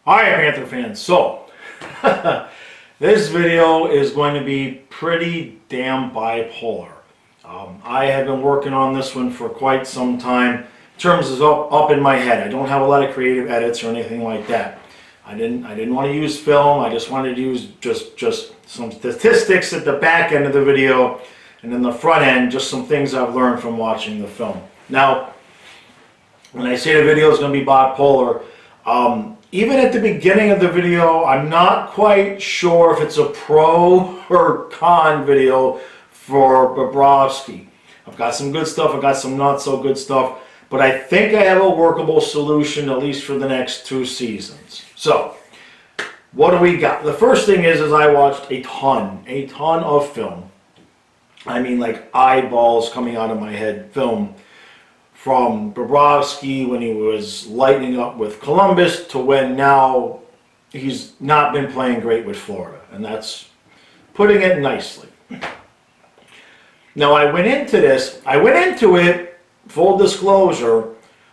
Alright, Panther fans, so this video is going to be pretty damn bipolar. I have been working on this one for quite some time. In terms of up in my head, I don't have a lot of creative edits or anything like that. I didn't want to use film. I just wanted to use just some statistics at the back end of the video, and then the front end, just some things I've learned from watching the film. Now, when I say the video is going to be bipolar, even at the beginning of the video, I'm not quite sure if it's a pro or con video for Bobrovsky. I've got some good stuff, I've got some not so good stuff, but I think I have a workable solution, at least for the next 2 seasons. So, what do we got? The first thing is I watched a ton of film. I mean, like eyeballs coming out of my head film from Bobrovsky when he was lighting up with Columbus to when now he's not been playing great with Florida. And that's putting it nicely. Now I went into it, full disclosure,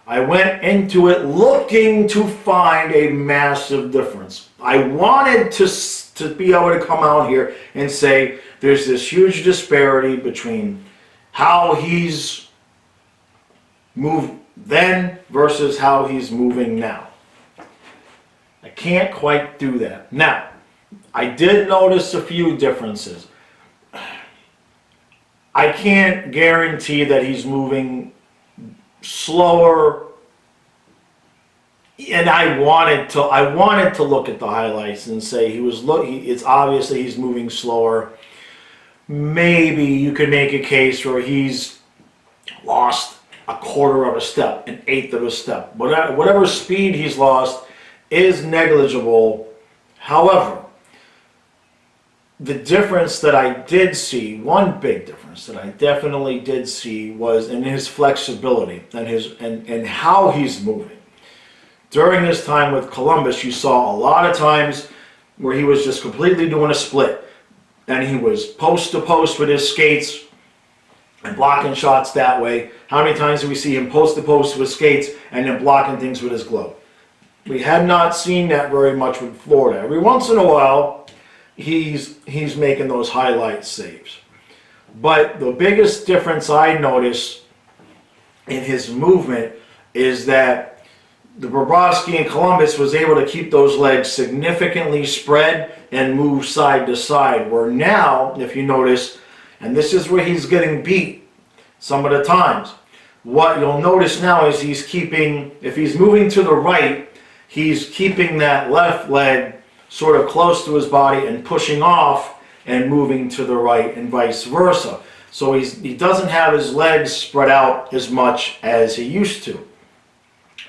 I went into it looking to find a massive difference. I wanted to be able to come out here and say there's this huge disparity between how he's moved then versus how he's moving now. I can't quite do that. Now, I did notice a few differences. I can't guarantee that he's moving slower, and I wanted to look at the highlights and say it's obviously he's moving slower. Maybe you could make a case where he's lost a quarter of a step, an eighth of a step. Whatever speed he's lost is negligible. However, the difference that I did see, one big difference that I definitely did see, was in his flexibility and how he's moving. During his time with Columbus, you saw a lot of times where he was just completely doing a split, and he was post to post with his skates and blocking shots that way. How many times do we see him post to post with skates and then blocking things with his glove? We had not seen that very much with Florida. Every once in a while, he's making those highlight saves. But the biggest difference I noticed in his movement is that the Bobrovsky in Columbus was able to keep those legs significantly spread and move side to side. Where now, if you notice, and this is where he's getting beat some of the times, what you'll notice now is if he's moving to the right, he's keeping that left leg sort of close to his body and pushing off and moving to the right, and vice versa. So he doesn't have his legs spread out as much as he used to.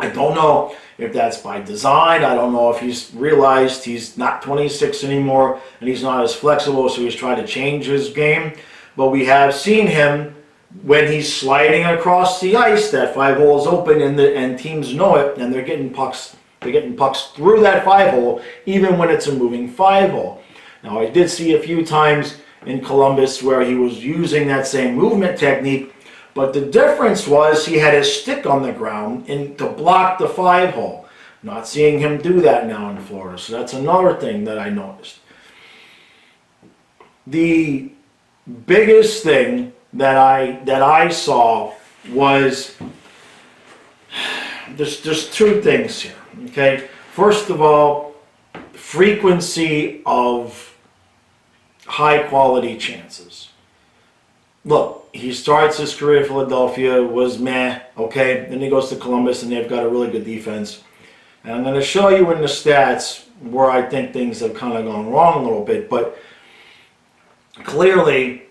I don't know if that's by design. I don't know if he's realized he's not 26 anymore and he's not as flexible, so he's trying to change his game. But we have seen him when he's sliding across the ice, that 5-hole is open and teams know it, and they're getting pucks through that 5-hole, even when it's a moving 5-hole. Now, I did see a few times in Columbus where he was using that same movement technique, but the difference was he had his stick on the ground to block the 5-hole. Not seeing him do that now in Florida, so that's another thing that I noticed. The biggest thing that I saw was there's 2 things here. Okay, first of all, frequency of high quality chances. Look, he starts his career in Philadelphia, was meh, okay, then he goes to Columbus and they've got a really good defense. And I'm going to show you in the stats where I think things have kind of gone wrong a little bit, but clearly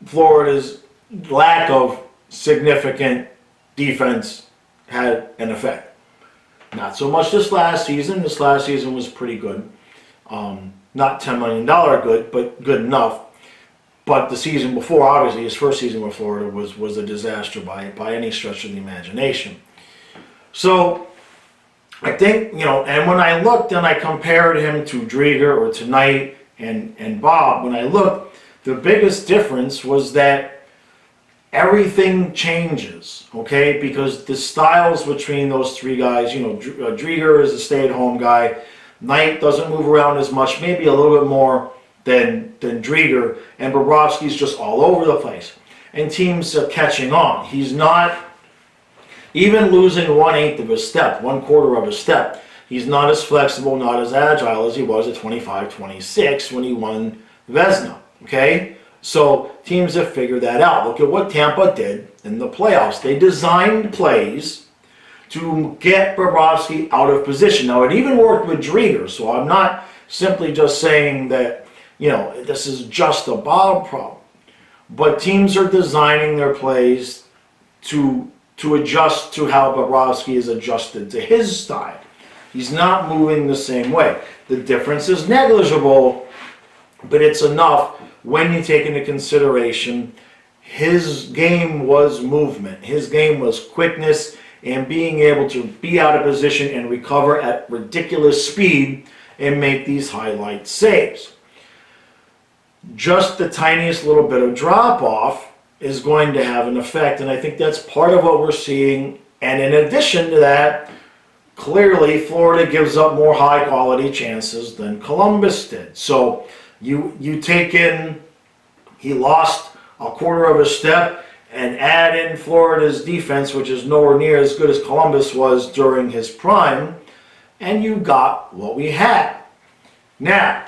Florida's lack of significant defense had an effect. Not so much this last season. This last season was pretty good. Not $10 million good, but good enough. But the season before, obviously, his first season with Florida was a disaster by any stretch of the imagination. So I think, and when I looked and I compared him to Drieger or to Knight and Bob, when I looked, the biggest difference was that everything changes, okay? Because the styles between those three guys, Drieger is a stay-at-home guy. Knight doesn't move around as much, maybe a little bit more than Drieger, and Bobrovsky's just all over the place. And teams are catching on. He's not, even losing 1/8 of a step, 1/4 of a step, he's not as flexible, not as agile as he was at 25, 26 when he won Vezina, okay? So teams have figured that out. Look at what Tampa did in the playoffs. They designed plays to get Bobrovsky out of position. Now, it even worked with Drieger, so I'm not simply just saying that, this is just a Bob problem. But teams are designing their plays to adjust to how Bobrovsky is adjusted to his style. He's not moving the same way. The difference is negligible, but it's enough when you take into consideration his game was movement. His game was quickness and being able to be out of position and recover at ridiculous speed and make these highlight saves. Just the tiniest little bit of drop-off is going to have an effect, and I think that's part of what we're seeing. And in addition to that, clearly Florida gives up more high-quality chances than Columbus did. So you take in, he lost a 1/4 of a step, and add in Florida's defense, which is nowhere near as good as Columbus was during his prime, and you got what we had. Now,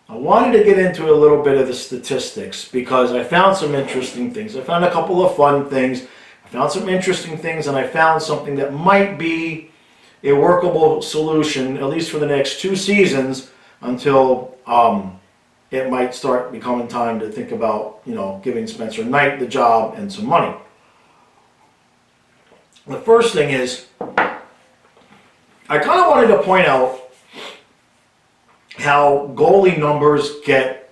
I wanted to get into a little bit of the statistics because I found some interesting things. I found a couple of fun things. I found some interesting things, and I found something that might be a workable solution, at least for the next 2 seasons, until it might start becoming time to think about, giving Spencer Knight the job and some money. The first thing is, I kind of wanted to point out how goalie numbers get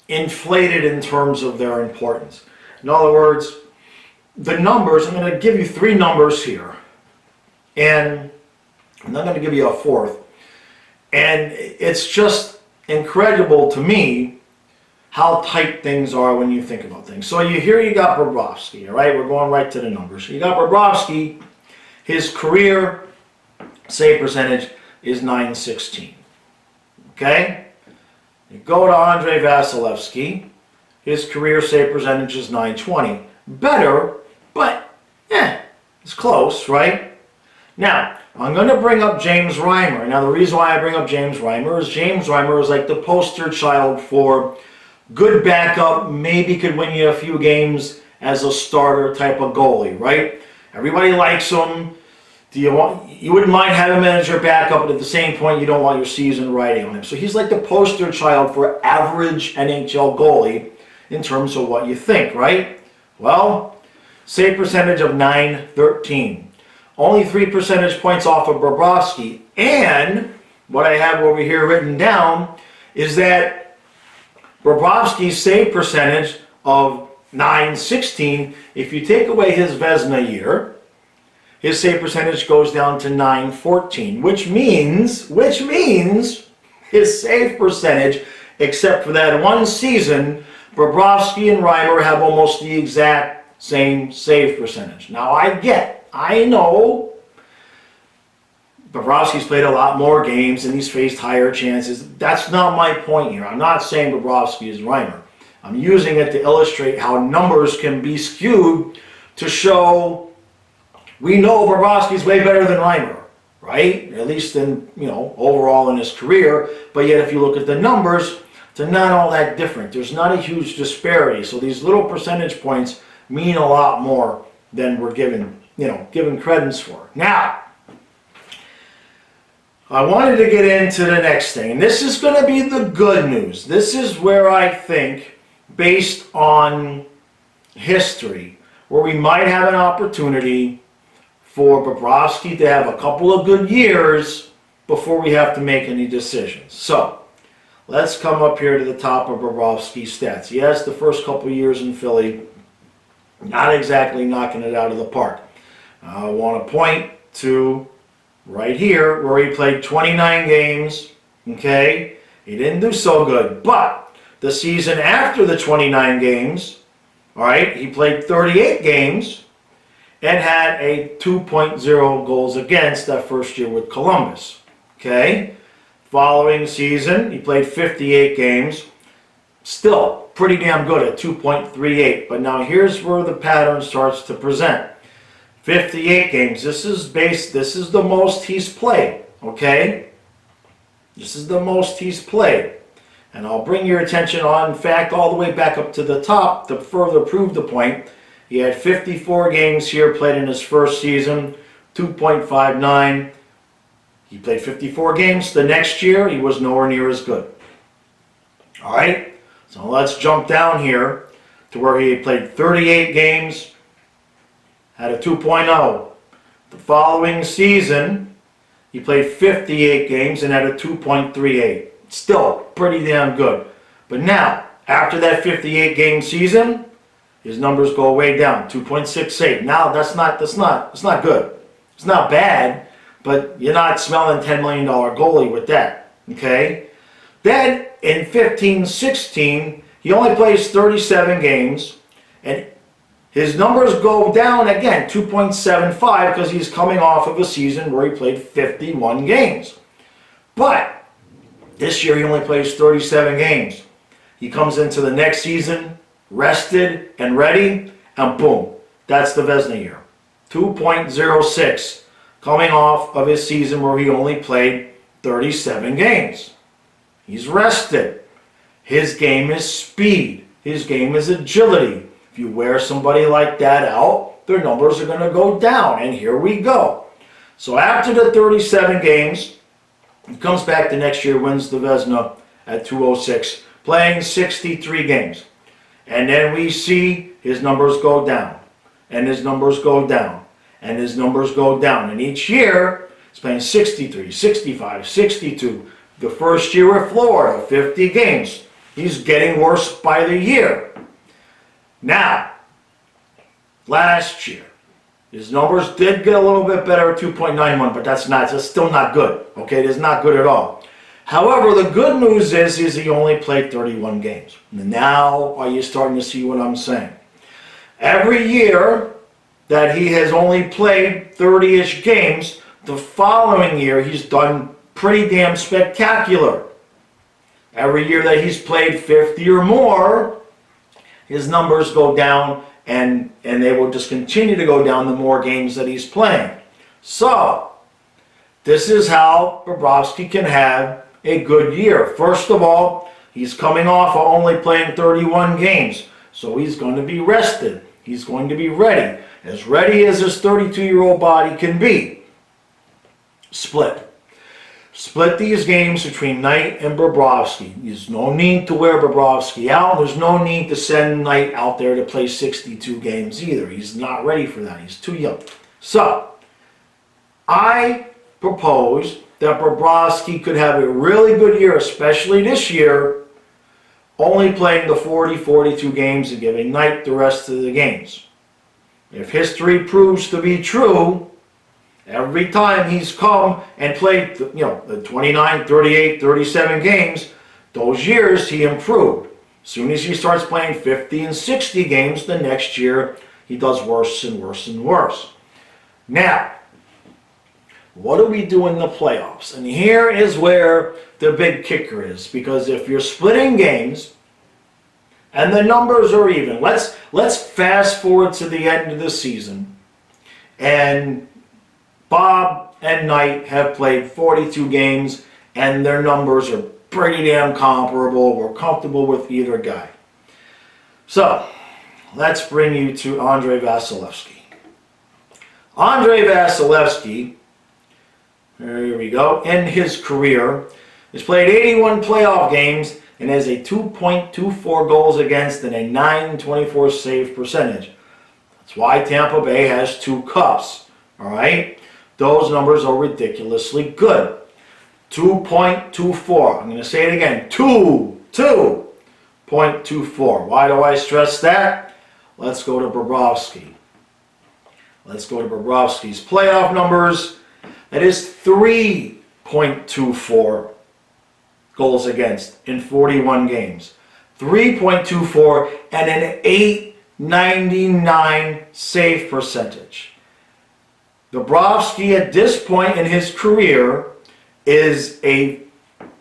inflated in terms of their importance. In other words, the numbers, I'm going to give you 3 numbers here, and I'm not going to give you a 4th. And it's just incredible to me how tight things are when you think about things. So you got Bobrovsky, all right? We're going right to the numbers. You got Bobrovsky, his career save percentage is .916. Okay? You go to Andrei Vasilevsky, his career save percentage is .920. Better, but it's close, right? Now, I'm going to bring up James Reimer. Now, the reason why I bring up James Reimer is like the poster child for good backup, maybe could win you a few games as a starter type of goalie, right? Everybody likes him. You wouldn't mind having him as your backup, but at the same point, you don't want your season riding on him. So he's like the poster child for average NHL goalie in terms of what you think, right? Well, save percentage of .913. Only 3 percentage points off of Bobrovsky. And what I have over here written down is that Bobrovsky's save percentage of .916, if you take away his Vezina year, his save percentage goes down to .914, which means his save percentage, except for that one season, Bobrovsky and Reimer have almost the exact same save percentage. Now I know Bobrovsky's played a lot more games and he's faced higher chances. That's not my point here. I'm not saying Bobrovsky is Reimer. I'm using it to illustrate how numbers can be skewed to show we know Bobrovsky's way better than Reimer, right? At least in, overall in his career. But yet if you look at the numbers, they're not all that different. There's not a huge disparity. So these little percentage points mean a lot more than we're given credence for. Now, I wanted to get into the next thing, and this is going to be the good news. This is where I think, based on history, where we might have an opportunity for Bobrovsky to have a couple of good years before we have to make any decisions. So, let's come up here to the top of Bobrovsky's stats. Yes, the first couple of years in Philly, not exactly knocking it out of the park. I want to point to right here where he played 29 games, okay? He didn't do so good, but the season after the 29 games, All right, he played 38 games and had a 2.0 goals against that first year with Columbus. Okay, following season, he played 58 games. Still pretty damn good at 2.38. But now here's where the pattern starts to present. 58 games. This is the most he's played. Okay? This is the most he's played. And I'll bring your attention on, in fact, all the way back up to the top to further prove the point. He had 54 games here played in his first season, 2.59. He played 54 games. The next year, he was nowhere near as good. All right? So let's jump down here to where he played 38 games, had a 2.0. The following season, he played 58 games and had a 2.38. Still pretty damn good. But now, after that 58 game season, his numbers go way down, 2.68. Now it's not good. It's not bad, but you're not smelling $10 million goalie with that. Okay? Then in 15-16, he only plays 37 games, and his numbers go down again, 2.75, because he's coming off of a season where he played 51 games. But this year he only plays 37 games. He comes into the next season rested and ready, and boom, that's the Vezina year. 2.06, coming off of his season where he only played 37 games. He's rested. His game is speed. His game is agility. If you wear somebody like that out, their numbers are going to go down. And here we go. So after the 37 games, he comes back the next year, wins the Vezina at 206, playing 63 games. And then we see his numbers go down. And his numbers go down. And his numbers go down. And each year, he's playing 63, 65, 62. The first year with Florida, 50 games. He's getting worse by the year. Now, last year, his numbers did get a little bit better at 2.91, but that's still not good. Okay, it is not good at all. However, the good news is he only played 31 games. Now, are you starting to see what I'm saying? Every year that he has only played 30-ish games, the following year he's done pretty damn spectacular. Every year that he's played 50 or more, his numbers go down, and they will just continue to go down the more games that he's playing. So, this is how Bobrovsky can have a good year. First of all, he's coming off of only playing 31 games, so he's going to be rested. He's going to be ready as his 32-year-old body can be. Split these games between Knight and Bobrovsky. There's no need to wear Bobrovsky out. There's no need to send Knight out there to play 62 games either. He's not ready for that. He's too young. So, I propose that Bobrovsky could have a really good year, especially this year, only playing the 40, 42 games and giving Knight the rest of the games. If history proves to be true, every time he's come and played, the 29, 38, 37 games, those years he improved. As soon as he starts playing 50 and 60 games, the next year he does worse and worse and worse. Now, what do we do in the playoffs? And here is where the big kicker is, because if you're splitting games and the numbers are even, let's fast forward to the end of the season, and Bob and Knight have played 42 games, and their numbers are pretty damn comparable. We're comfortable with either guy. So, let's bring you to Andrei Vasilevsky. Andrei Vasilevsky, there we go, in his career, has played 81 playoff games and has a 2.24 goals against and a 924 save percentage. That's why Tampa Bay has 2 cups, all right? Those numbers are ridiculously good. 2.24. I'm going to say it again. 2.24. Why do I stress that? Let's go to Bobrovsky. Let's go to Bobrovsky's playoff numbers. That is 3.24 goals against in 41 games. 3.24 and an .99 save percentage. Bobrovsky at this point in his career is a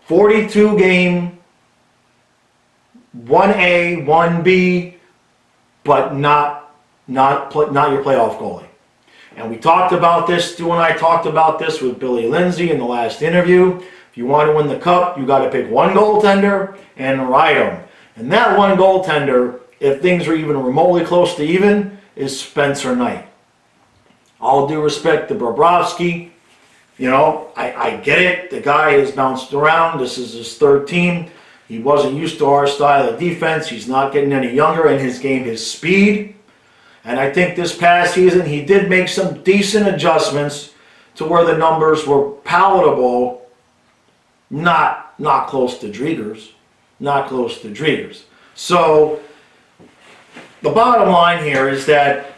42 game 1A, 1B, but not your playoff goalie. And we talked about this, Stu and I talked about this with Billy Lindsay in the last interview. If you want to win the cup, you got to pick one goaltender and ride him. And that one goaltender, if things are even remotely close to even, is Spencer Knight. All due respect to Bobrovsky, you know, I get it. The guy has bounced around. This is his third team. He wasn't used to our style of defense. He's not getting any younger in his game, his speed. And I think this past season he did make some decent adjustments to where the numbers were palatable, not close to Drieger's. Not close to Drieger's. So the bottom line here is that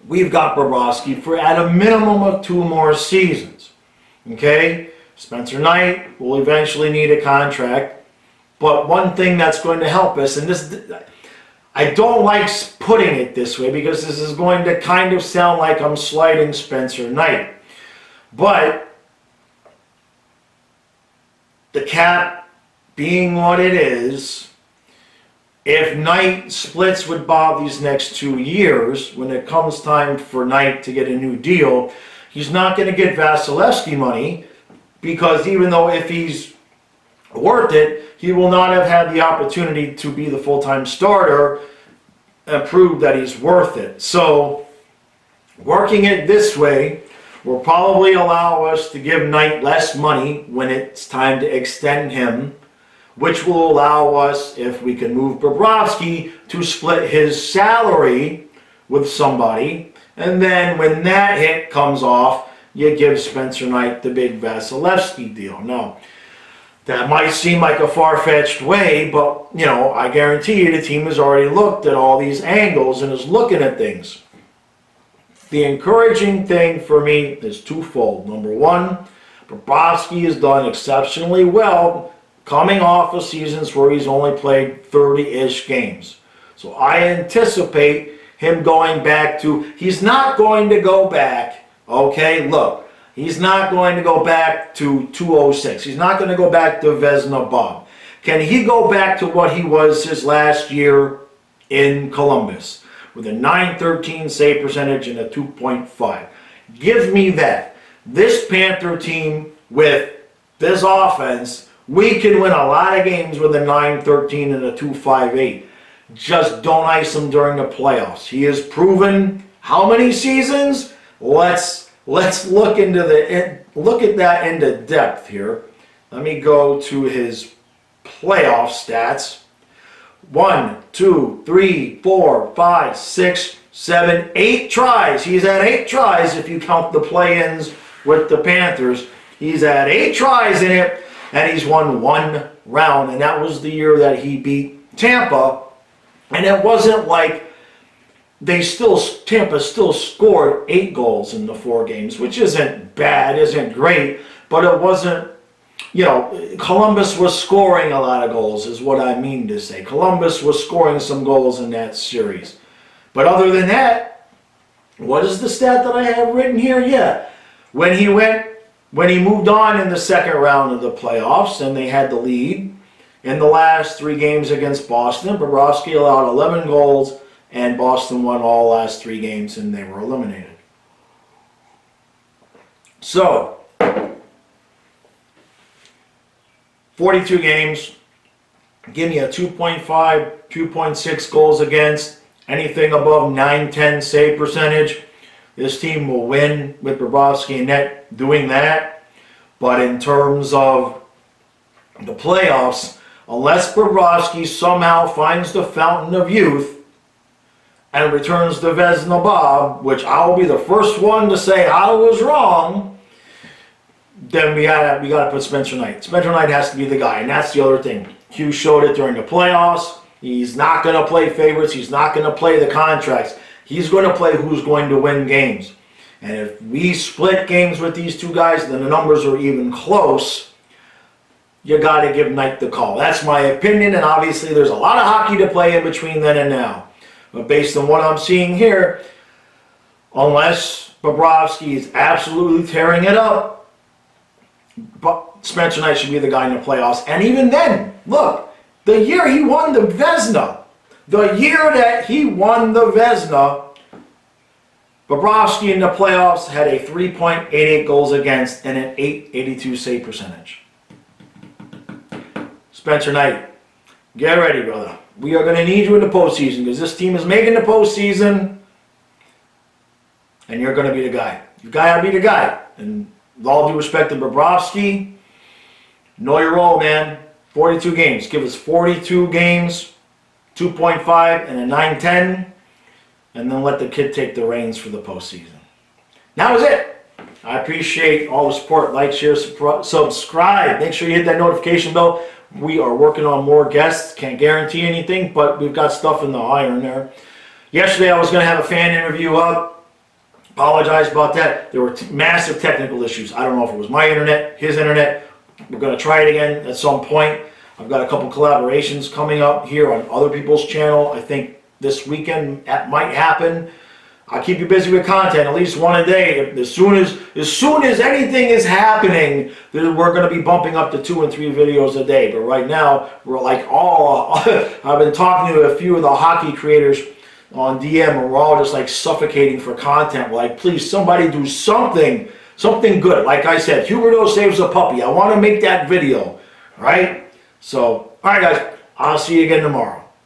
we've got Bobrovsky for at a minimum of 2 more seasons. Okay? Spencer Knight will eventually need a contract. But one thing that's going to help us, and this, I don't like putting it this way because this is going to kind of sound like I'm slighting Spencer Knight. But the cap being what it is, if Knight splits with Bob these next 2 years, when it comes time for Knight to get a new deal, he's not going to get Vasilevsky money because even though if he's worth it, he will not have had the opportunity to be the full-time starter and prove that he's worth it. So working it this way will probably allow us to give Knight less money when it's time to extend him, which will allow us, if we can move Bobrovsky, to split his salary with somebody. And then when that hit comes off, you give Spencer Knight the big Vasilevsky deal. Now, that might seem like a far-fetched way, but, you know, I guarantee you the team has already looked at all these angles and is looking at things. The encouraging thing for me is twofold. Number one, Bobrovsky has done exceptionally well coming off of seasons where he's only played 30-ish games. So I anticipate him going back to, he's not going to go back, okay, look, he's not going to go back to 206. He's not going to go back to Vezina Bob. Can he go back to what he was his last year in Columbus with a .913 save percentage and a 2.5? Give me that. This Panther team with this offense, we can win a lot of games with a .913 and a 2.58. Just don't ice him during the playoffs. He has proven how many seasons? Let's look at that into depth here. Let me go to his playoff stats. 1, 2, 3, 4, 5, 6, 7, 8 tries. He's had 8 tries if you count the play-ins with the Panthers. He's had 8 tries in it, and he's won 1 round, and that was the year that he beat Tampa. And it wasn't like Tampa still scored 8 goals in the 4 games, which isn't bad, isn't great, but it wasn't, you know, Columbus was scoring a lot of goals is what I mean to say. Columbus was scoring some goals in that series. But other than that, what is the stat that I have written here? Yeah, when he moved on in the second round of the playoffs and they had the lead in the last 3 games against Boston, Bobrovsky allowed 11 goals and Boston won all last 3 games and they were eliminated. So, 42 games, give me a 2.5, 2.6 goals against, anything above .910 save percentage. This team will win with Bobrovsky and net doing that. But in terms of the playoffs, unless Bobrovsky somehow finds the fountain of youth and returns to Vezina Bob, which I'll be the first one to say I was wrong, then we gotta put Spencer Knight. Spencer Knight has to be the guy, and that's the other thing. Hugh showed it during the playoffs. He's not going to play favorites. He's not going to play the contracts. He's going to play who's going to win games. And if we split games with these 2 guys, then the numbers are even close. you got to give Knight the call. That's my opinion, and obviously there's a lot of hockey to play in between then and now. But based on what I'm seeing here, unless Bobrovsky is absolutely tearing it up, but Spencer Knight should be the guy in the playoffs. And even then, look, the year he won the Vezina, Bobrovsky in the playoffs had a 3.88 goals against and an .882 save percentage. Spencer Knight, get ready, brother. We are going to need you in the postseason because this team is making the postseason, and you're going to be the guy. You've got to be the guy. And with all due respect to Bobrovsky, know your role, man. 42 games. Give us 42 games, 2.5, and a 9-10, and then let the kid take the reins for the postseason. That was it. I appreciate all the support. Like, share, subscribe. Make sure you hit that notification bell. We are working on more guests. Can't guarantee anything, but we've got stuff in the iron there. Yesterday, I was going to have a fan interview up. Apologize about that. There were massive technical issues. I don't know if it was my internet, his internet. We're going to try it again at some point. I've got a couple collaborations coming up here on other people's channel. I think this weekend that might happen. I'll keep you busy with content, at least one a day. As soon as anything is happening, we're going to be bumping up to 2 and 3 videos a day. But right now, we're like I've been talking to a few of the hockey creators on DM, and we're all just like suffocating for content. We're like, please, somebody do something good. Like I said, Huberto saves a puppy. I want to make that video, right? So, all right, guys, I'll see you again tomorrow.